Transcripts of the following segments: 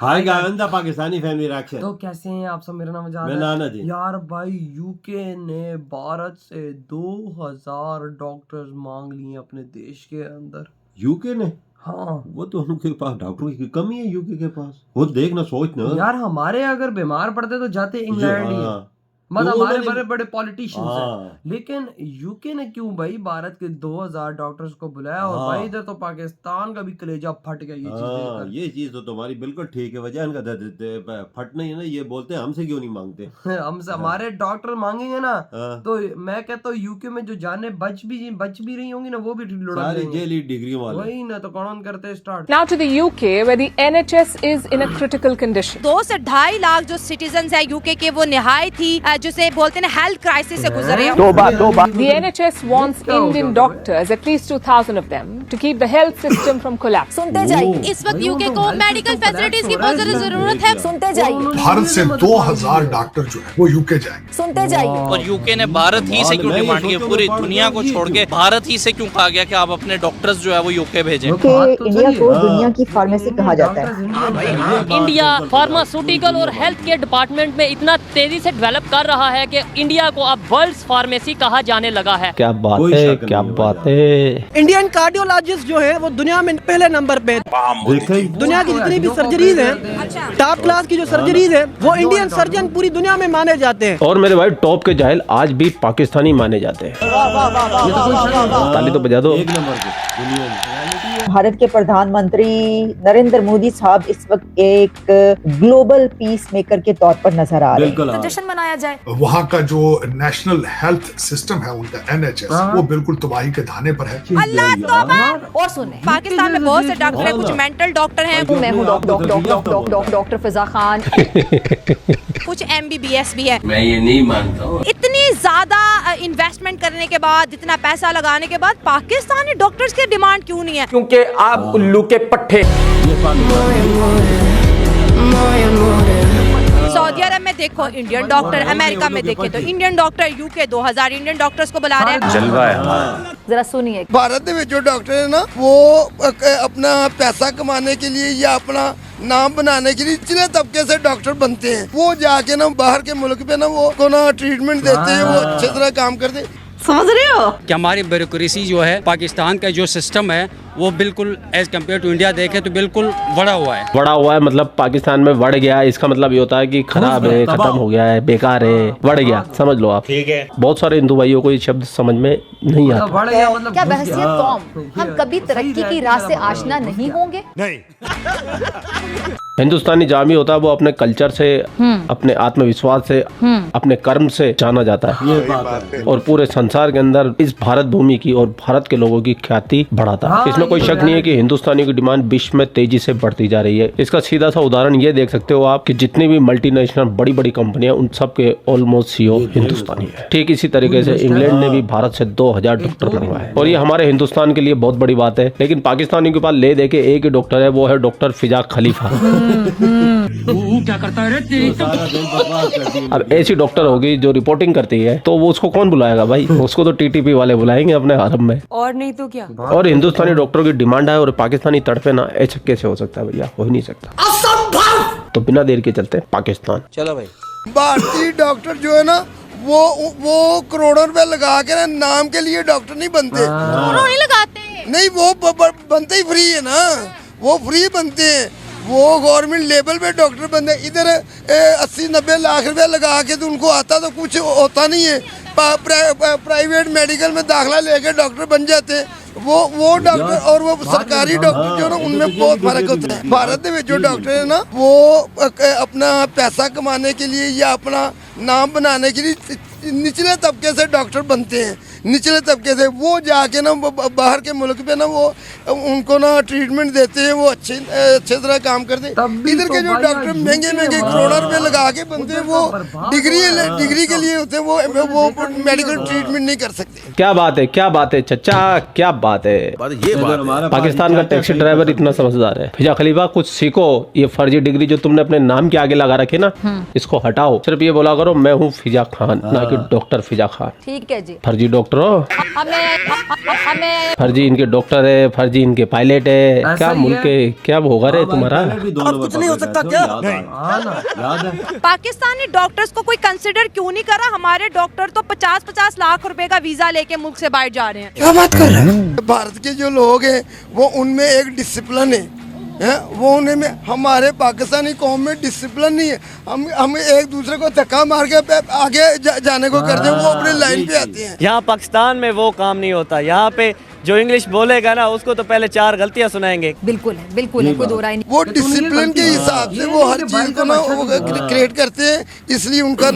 Hi guys, Pakistani family reaction. तो कैसे हैं आप सब? मेरा नाम मैं नाना जी। यार भाई यूके ने भारत से 2000 डॉक्टर्स मांग लिए अपने देश के अंदर। यूके ने? हाँ, वो तो उनके पास डॉक्टरों की कमी है यूके के पास। वो देखना सोचना यार हमारे अगर बीमार पड़ते तो जाते इंग्लैंड ही है। मतलब तो हमारे उन्होंने- बड़े बड़े पॉलिटिशियंस हाँ। हैं, लेकिन यूके ने क्यों भाई भारत के 2000 डॉक्टर्स को बुलाया? और भाई इधर तो पाकिस्तान का भी कलेजा फट गया ये चीज देखकर। ये चीज तो तुम्हारी बिल्कुल ठीक है। वजह इनका फटना ही है ना। ये बोलते हैं हमसे क्यों नहीं मांगते। हमसे हमारे डॉक्टर मांगेंगे ना हाँ। तो मैं कहता हूँ यूके में जो जाने बच भी रही होंगी ना वो भी लुढ़क सारी जाएंगे। जेली डिग्री वाले। वही ना, तो कौन करते start. Now to the UK, where the NHS is in a critical condition. 2 से 2.5 लाख जो सिटीजन है यूके के वो निहायत ही जिसे बोलते हैं हेल्थ क्राइसिस से गुजर रहे हैं। The NHS wants Indian doctors, at least 2,000 of them, to keep the health system from collapse. सुनते जाइए, इस वक्त यूके को मेडिकल फैसिलिटीज की बहुत ज्यादा जरूरत है। सुनते जाइए, भारत से 2000 डॉक्टर जो है वो यूके जाएंगे। सुनते जाइए। और यूके ने भारत ही से क्यों डिमांड की? पूरी दुनिया को छोड़ के भारत ही से क्यों कहा गया कि आप अपने डॉक्टर्स जो है वो यूके भेजें? इंडिया को दुनिया की फार्मेसी कहा जाता है। इंडिया फार्मास्यूटिकल और हेल्थ केयर डिपार्टमेंट में इतना तेजी से डेवलप कर रहा है कि इंडिया को अब वर्ल्ड फार्मेसी कहा जाने लगा है। क्या बात है, क्या बात है। इंडियन कार्डियोलॉजिस्ट जो है वो दुनिया में पहले नंबर पे। दुनिया की जितनी भी सर्जरीज हैं, टॉप क्लास की जो सर्जरीज है वो इंडियन सर्जन पूरी दुनिया में माने जाते हैं। और मेरे भाई टॉप के जाहिल आज भी पाकिस्तानी माने जाते हैं। ताली तो बजा दो। एक नंबर के दुनिया में। भारत के प्रधानमंत्री नरेंद्र मोदी साहब इस वक्त एक ग्लोबल पीस मेकर के तौर पर नजर आ रहे हैं। जश्न मनाया जाए। वहाँ का जो नेशनल हेल्थ सिस्टम है उनका NHS वो बिल्कुल तबाही के धाने पर है। अल्लाह तौबा। और सुने, पाकिस्तान में बहुत से डॉक्टर हैं, कुछ मेंटल डॉक्टर हैं। मैं हूँ डॉक्टर फिजा खान। कुछ MBBS भी है। मैं ये नहीं मानता हूँ। इतनी ज्यादा इन्वेस्टमेंट करने के बाद, इतना पैसा लगाने के बाद पाकिस्तानी डॉक्टर्स की डिमांड क्यों नहीं है? क्योंकि आप उल्लू के पट्टे। सऊदी अरब में देखो इंडियन डॉक्टर, अमेरिका में देखे तो Indian doctor, UK 2000 Indian doctors को बुला रहे हैं। जलवा है। जरा सुनिए। भारत में जो डॉक्टर है ना वो अपना पैसा कमाने के लिए या अपना नाम बनाने के लिए निचले तबके से डॉक्टर बनते हैं। वो जाके ना बाहर के मुल्क पे ना वो को ना ट्रीटमेंट देते हैं, वो अच्छे तरह काम करते। समझ रहे हो कि हमारी ब्यूरोक्रेसी जो है, पाकिस्तान का जो सिस्टम है वो बिल्कुल एज कम्पेयर टू इंडिया देखे तो बिल्कुल बढ़ा हुआ है। बढ़ा हुआ है मतलब पाकिस्तान में बढ़ गया है। इसका मतलब ये होता है कि खराब है, खत्म हो गया है, बेकार है, बढ़ गया। समझ लो आप। ठीक है। बहुत सारे हिंदू भाइयों को ये शब्द समझ में नहीं आता। बढ़ गया मतलब क्या बहसियत कौम हम कभी तरक्की की राह से आशना नहीं होंगे? हिंदुस्तानी जामी होता है वो अपने कल्चर से, अपने आत्मविश्वास से, अपने कर्म से जाना जाता है। ये बात है। और पूरे संसार के अंदर इस भारत भूमि की और भारत के लोगों की ख्याति बढ़ाता है। इसमें कोई शक नहीं है कि हिंदुस्तानी की डिमांड विश्व में तेजी से बढ़ती जा रही है। इसका सीधा सा उदाहरण ये देख सकते हो आप कि जितनी भी मल्टीनेशनल बड़ी बड़ी कंपनियां उन सब के ऑलमोस्ट CEO हिंदुस्तानी है। ठीक इसी तरीके से इंग्लैंड ने भी भारत से 2000 डॉक्टर मंगवाए और ये हमारे हिंदुस्तान के लिए बहुत बड़ी बात है। लेकिन पाकिस्तानी के पास ले दे के एक ही डॉक्टर है, वो है डॉक्टर फिजा खलीफा। क्या करता है रे? अब ऐसी डॉक्टर होगी जो रिपोर्टिंग करती है तो वो उसको कौन बुलाएगा भाई? उसको तो TTP वाले बुलाएंगे अपने हरम में। और नहीं तो क्या। और हिंदुस्तानी डॉक्टरों की डिमांड है और पाकिस्तानी तड़पे ना, ऐसा कैसे हो सकता है भैया? हो ही नहीं सकता। असंभव। तो बिना देर के चलते पाकिस्तान। चलो भाई। भारतीय डॉक्टर जो है ना वो करोड़ों रुपए लगा के ना नाम के लिए डॉक्टर नहीं बनते। नहीं लगाते। नहीं, वो बनते ही फ्री है ना, वो फ्री बनते हैं। वो गवर्नमेंट लेवल पे डॉक्टर बनते हैं। इधर 80-90 लाख रुपए लगा के तो उनको आता तो कुछ होता नहीं है। प्राइवेट मेडिकल में दाखिला लेके डॉक्टर बन जाते हैं। वो डॉक्टर और वो सरकारी डॉक्टर जो ना उनमें बहुत फर्क होता है। भारत में जो डॉक्टर है ना वो अपना पैसा कमाने के लिए या अपना नाम बनाने के लिए निचले तबके से डॉक्टर बनते हैं। निचले तबके से वो जाके ना बाहर के मुल्क पे ना वो उनको ना ट्रीटमेंट देते हैं, वो अच्छे तरह काम करते हैं। इधर के जो डॉक्टर महंगे करोड़ों रुपए लगा के बनते हैं वो डिग्री के लिए होते हैं, वो मेडिकल ट्रीटमेंट नहीं कर सकते। क्या बात है, क्या बात है चचा, क्या बात है। ये पाकिस्तान का टैक्सी ड्राइवर इतना समझदार है। फिजा खलीफा कुछ सीखो। ये फर्जी डिग्री जो तुमने अपने नाम के आगे लगा रखे ना, इसको हटाओ। सिर्फ ये बोला करो मैं हूँ फिजा खान, ना कि डॉक्टर फिजा खान। ठीक है जी। फर्जी डॉक्टर डॉक्टर हो, फर्जी इनके डॉक्टर है, फर्जी इनके पायलट है, क्या मुल्क के क्या होगा रे तुम्हारा? कुछ नहीं हो सकता क्या? याद है पाकिस्तानी डॉक्टर्स को कोई कंसिडर क्यों नहीं करा? हमारे डॉक्टर तो 50-50 लाख रुपए का वीजा लेके मुल्क से बाहर जा रहे हैं। क्या बात कर रहे हैं? भारत के जो लोग हैं वो उनमें एक डिसिप्लिन है, वो उन्हें में हमारे पाकिस्तानी कौम में डिसिप्लिन नहीं है। हम एक दूसरे को धक्का मार के आगे जाने को करते हैं, वो अपने लाइन पे आते हैं। यहाँ पाकिस्तान में वो काम नहीं होता। यहाँ पे जो इंग्लिश बोलेगा ना उसको तो पहले 4 गलतियाँ सुनाएंगे। बिल्कुल है, कोई दो राय नहीं। वो डिसिप्लिन के हिसाब से वो हर चीज को ना क्रिएट करते हैं, इसलिए उनका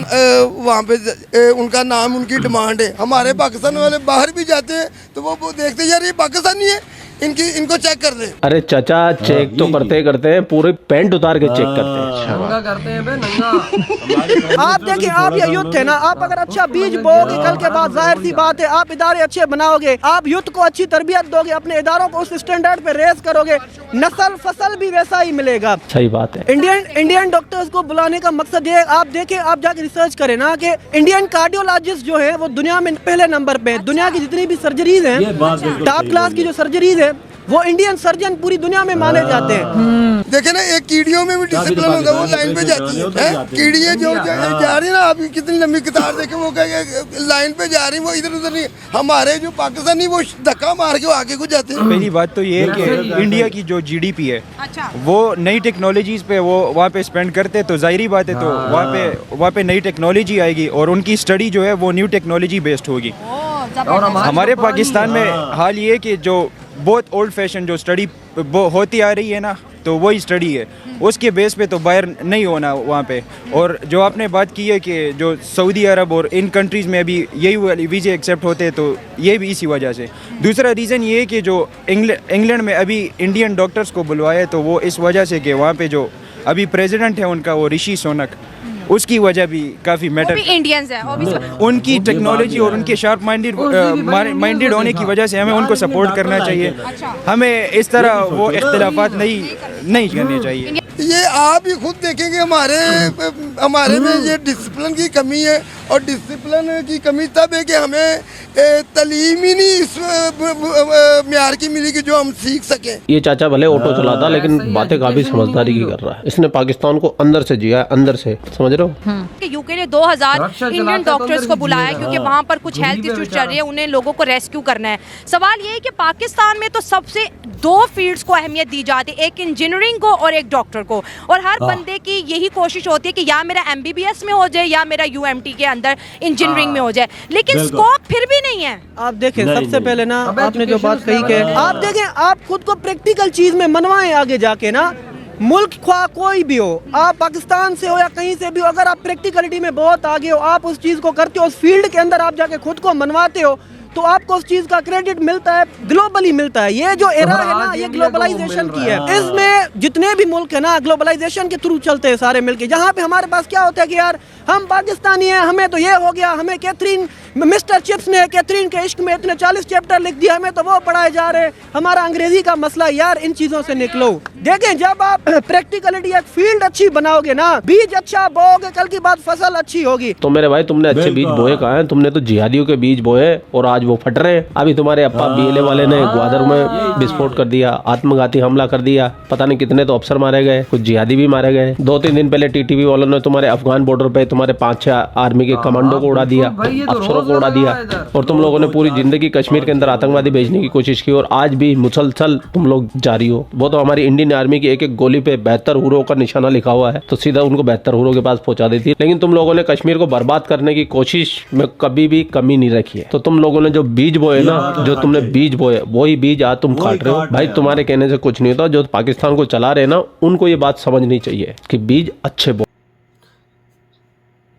वहाँ पे उनका नाम, उनकी डिमांड है। हमारे पाकिस्तान वाले बाहर भी जाते हैं तो वो देखते हैं यार ये पाकिस्तानी है, इनको चेक कर दे। अरे चाचा चेक तो करते हैं, पूरे पैंट उतार के चेक करते हैं। नंगा करते हैं बे, नंगा। आप देखिए, आप ये युद्ध है ना, आप अगर अच्छा बीज बोओगे कल के बाद जाहिर सी बात है आप इदारे अच्छे बनाओगे, आप युद्ध को अच्छी तरबियत दोगे, अपने इदारों को उस स्टैंडर्ड पे रेस करोगे, नस्ल फसल भी वैसा ही मिलेगा। सही बात है। इंडियन डॉक्टर्स को बुलाने का मकसद ये, आप देखें, आप जाके रिसर्च करें ना कि इंडियन कार्डियोलॉजिस्ट जो है वो दुनिया में पहले नंबर पे है। दुनिया की जितनी भी सर्जरीज हैं, टॉप क्लास की जो सर्जरीज है, वो इंडियन सर्जन पूरी दुनिया में माने जाते हैं। देखे ना, एक कीड़ियों में भी डिसिप्लिन होता है, वो लाइन पे जाती है। कीड़ियाँ जो जा रही है ना, आप कितनी लंबी कतार देखे, वो लाइन पे जा रही है, वो इधर उधर नहीं। हमारे जो पाकिस्तानी वो धक्का मार के आगे को जाते हैं। पहली बात तो ये है कि इंडिया की जो जीडीपी है वो नई टेक्नोलॉजीज पे वो वहाँ पे स्पेंड करते, तो जाहिर बात है तो वहाँ पे नई टेक्नोलॉजी आएगी और उनकी स्टडी जो है वो न्यू टेक्नोलॉजी बेस्ड होगी। और हमारे पाकिस्तान में हाल ये कि जो बहुत ओल्ड फैशन जो स्टडी होती आ रही है ना, तो वही स्टडी है, उसके बेस पे तो बाहर नहीं होना वहाँ पे। और जो आपने बात की है कि जो सऊदी अरब और इन कंट्रीज़ में अभी यही वीज़े एक्सेप्ट होते हैं, तो ये भी इसी वजह से। दूसरा रीज़न ये है कि जो इंग्लैंड में अभी इंडियन डॉक्टर्स को बुलवाया है, तो वो इस वजह से कि वहाँ पे जो अभी प्रेसिडेंट है उनका, वो ऋषि सुनक, उसकी वजह भी काफ़ी मैटर, इंडियंस है उनकी टेक्नोलॉजी और उनके शार्प माइंडेड होने की वजह से हमें उनको सपोर्ट करना चाहिए। हमें इस तरह वो इख्तिलाफात नहीं करने चाहिए। ये आप ही खुद देखेंगे, हमारे में ये डिसिप्लिन की कमी है, और डिसिप्लिन की कमी तब है कि हमें तालीम ही नहीं इस म्यार की मिली कि जो हम सीख सकें। ये चाचा भले ऑटो चलाता लेकिन बातें काफी समझदारी की कर रहा है। इसने पाकिस्तान को अंदर से जिया है, अंदर से, समझ रहे हो। यूके ने 2000 इंडियन डॉक्टर्स को बुलाया क्योंकि वहाँ पर कुछ हेल्थ इश्यूज चल रहे हैं, उन्हें लोगों को रेस्क्यू करना है। सवाल ये है कि पाकिस्तान में तो सबसे 2 फील्ड्स को अहमियत दी जाती है, एक इंजीनियरिंग को और एक डॉक्टर को, और हर बंदे की यही कोशिश होती है कि या मेरा MBBS में हो जाए या मेरा UMT के अंदर इंजीनियरिंग में हो जाए, लेकिन स्कोप फिर भी नहीं है। आप देखें, सबसे पहले ना आपने जो बात कही कि आप देखें, आप खुद को प्रैक्टिकल चीज में मनवाएं आगे जाके ना, मुल्क ख्वाह कोई भी हो, आप पाकिस्तान से हो या कहीं से भी हो, अगर आप प्रैक्टिकलिटी में बहुत आगे हो, आप उस चीज को करते हो, उस फील्ड के अंदर आप जाके खुद को मनवाते हो, तो आपको उस चीज का क्रेडिट मिलता है, ग्लोबली मिलता है। ये जो एरा है ना, ये ग्लोबलाइजेशन की है। इसमें जितने भी मुल्क है ना, ग्लोबलाइजेशन के थ्रू चलते हैं सारे मिलके। जहाँ पे हमारे पास क्या होता है कि यार हम पाकिस्तानी हैं, हमें तो ये हो गया, हमें कैथरीन मिस्टर चिप्स ने कैथरीन के इश्क में इतने 40 चैप्टर लिख दिया, हमें तो वो पढ़ाए जा रहे हैं, हमारा अंग्रेजी का मसला। यार इन चीजों से निकलो। देखें, जब आप प्रैक्टिकलिटी एक फील्ड अच्छी बनाओगे ना, बीज अच्छा बोओगे, कल की बात फसल अच्छी होगी। तो मेरे भाई, तुमने अच्छे बीज बोए कहाँ हैं? तुमने तो जिहादियों के बीज बोए और आज वो फट रहे हैं। अभी तुम्हारे अप्पा BLA वाले ने ग्वादर में विस्फोट कर दिया, आत्मघाती हमला कर दिया, पता नहीं कितने तो अफसर मारे गए, कुछ जिहादी भी मारे गए। 2-3 दिन पहले TTV वालों ने तुम्हारे अफगान बॉर्डर पे तुम्हारे 5-6 आर्मी के कमांडो को उड़ा दिया, अफसरों को उड़ा दिया, और तुम लोगों ने पूरी जिंदगी कश्मीर के अंदर आतंकवादी भेजने की कोशिश की, और आज भी मुसलसल तुम लोग जारी हो। वो तो हमारी इंडियन आर्मी की एक एक गोली पे 72 हुरों का निशाना लिखा हुआ है, तो सीधा उनको 72 हुरों के पास पहुंचा देती है। लेकिन तुम लोगों ने कश्मीर को बर्बाद करने की कोशिश में कभी भी कमी नहीं रखी है। तो तुम लोगों ने जो बीज बोए ना, जो तुमने बीज बोए, वही बीज आज तुम काट रहे हो। भाई तुम्हारे कहने से कुछ नहीं होता। जो पाकिस्तान को चला रहे ना, उनको ये बात समझनी चाहिए कि बीज अच्छे बो।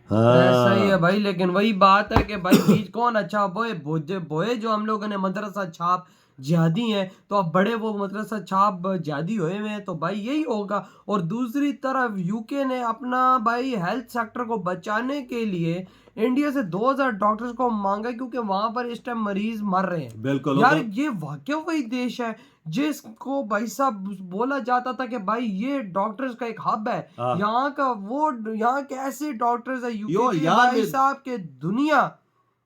सही है भाई, लेकिन वही बात है कि भाई बीज कौन अच्छा बोए जो हम लोगों ने मदरसा छाप जिहादी हैं, तो अब बड़े वो मदरसा छाप जिहादी हुए हैं, तो भाई यही होगा। और दूसरी तरफ यूके ने अपना भाई हेल्थ सेक्टर को बचाने के लिए इंडिया से 2000 डॉक्टर्स को मांगा, क्योंकि वहां पर इस टाइम मरीज मर रहे हैं। बिल्कुल यार, ये वाकई वही देश है जिसको भाई साहब बोला जाता था कि भाई ये डॉक्टर्स का एक हब है, यहाँ का वो, यहाँ के ऐसे डॉक्टर्स है यूके के भाई साहब के दुनिया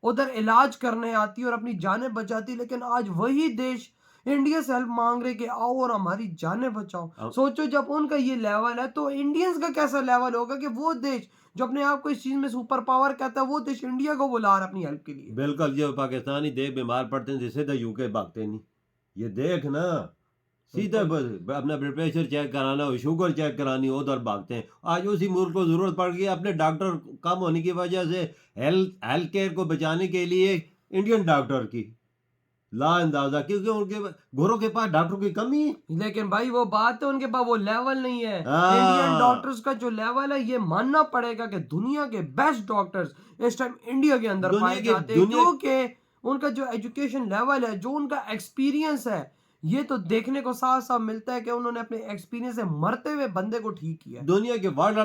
उधर इलाज करने आती है और अपनी जानें बचाती है, लेकिन आज वही देश इंडिया से हेल्प मांग रहे कि आओ और हमारी जानें बचाओ। सोचो जब उनका ये लेवल है तो इंडियंस का कैसा लेवल होगा कि वो देश जो अपने आप को इस चीज में सुपर पावर कहता है, वो देश इंडिया को बुला रहा है अपनी हेल्प के लिए। बिल्कुल, जो पाकिस्तानी देख बीमार पड़ते हैं जिससे तो यूके भागते नहीं। ये देख ना, सीधा अपना ब्लड प्रेशर चेक कराना हो, शुगर चेक करानी हो, उधर भागते हैं। आज उसी मुल्क को जरूरत पड़ गई अपने डॉक्टर कम होने की वजह से हेल्थ केयर को बचाने के लिए इंडियन डॉक्टर की ला अंदाजा, क्योंकि उनके घरों के पास डॉक्टरों की कमी है। लेकिन भाई वो बात है, उनके पास वो लेवल नहीं है। इंडियन डॉक्टर्स का जो लेवल है, ये मानना पड़ेगा कि दुनिया के बेस्ट डॉक्टर्स इस टाइम इंडिया के अंदर पाए जाते हैं, क्योंकि उनका जो एजुकेशन लेवल है, जो उनका एक्सपीरियंस है, ये तो देखने को साफ साफ मिलता है कि उन्होंने अपने एक्सपीरियंस से मरते हुए बंदे को ठीक किया। दुनिया के वर्ल्ड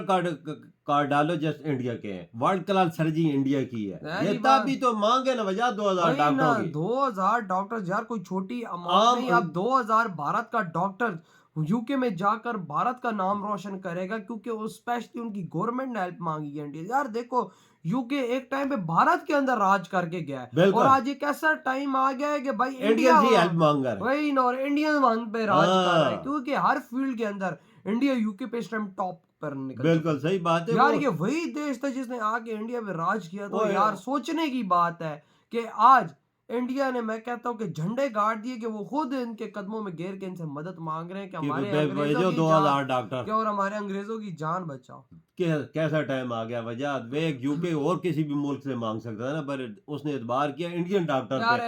कार्डियोलॉजिस्ट इंडिया के हैं, वर्ल्ड क्लास सर्जरी इंडिया की है। ये तभी तो मांगे ना वजह 2000 डॉक्टरों की। 2000 डॉक्टर यार कोई छोटी अमाउंट नहीं। अब 2000 भारत का डॉक्टर यूके में जाकर भारत का नाम रोशन करेगा, क्योंकि उस स्पेशली उनकी गवर्नमेंट ने हेल्प मांगी है इंडिया। यार देखो, यूके एक टाइम पे भारत के अंदर राज करके गया है, और आज एक ऐसा टाइम आ गया है कि भाई इंडिया ही हेल्प मांग रहा है। वही ना, और इंडियन वहां पे राज कर रहा है, क्योंकि हर फील्ड के अंदर इंडिया यूके पे इस टाइम टॉप पर निकल। बिल्कुल सही बात है यार, ये वही देश था जिसने आके इंडिया पे राज किया। तो यार सोचने की बात है कि आज इंडिया ने, मैं कहता हूँ कि झंडे गाड़ दिए कि वो खुद इनके कदमों में गिर के इनसे मदद मांग रहे हैं कि हमारे अंग्रेजों की जान डॉक्टर और हमारे अंग्रेजों की जान बचाओ। कैसा टाइम आ गया वजह वे यूके और किसी भी मुल्क से मांग सकता है ना, पर उसने एतबार किया इंडियन डॉक्टर यार पे।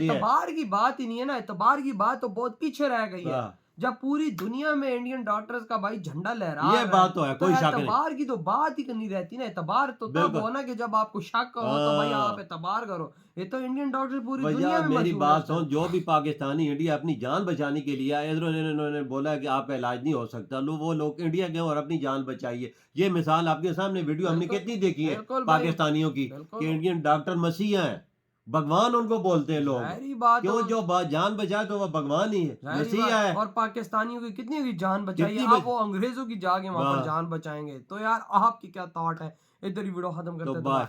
एतबार की बात ही नहीं है ना, एतबार की बात तो बहुत पीछे रह गई है। जब पूरी दुनिया में इंडियन डॉक्टर्स का भाई झंडा लहरा ये बात तो है, कोई शक नहीं। एतबार की तो बात ही नहीं रहती ना। एतबार तो तब हो ना कि जब आपको शक हो तो भाई आप एतबार करो। ये तो इंडियन डॉक्टर पूरी दुनिया में मेरी बात सुन, जो भी पाकिस्तानी इंडिया अपनी जान बचाने के लिए आए, इन्होंने बोला कि आपका इलाज नहीं हो सकता, वो लोग इंडिया गए और अपनी जान बचाइए। ये मिसाल आपके सामने वीडियो हमने कितनी देखी है पाकिस्तानियों की कि इंडियन डॉक्टर मसीहा है, भगवान उनको बोलते हैं लोग। क्यों? जो जान बचाए तो वो भगवान ही है, मसीहा है। और पाकिस्तानियों की कितनी की जान बचाई, आप वो अंग्रेजों की जाके वहां पर जान बचाएंगे। तो यार आपकी क्या थॉट है? इधर ही वीडियो खत्म करते हैं।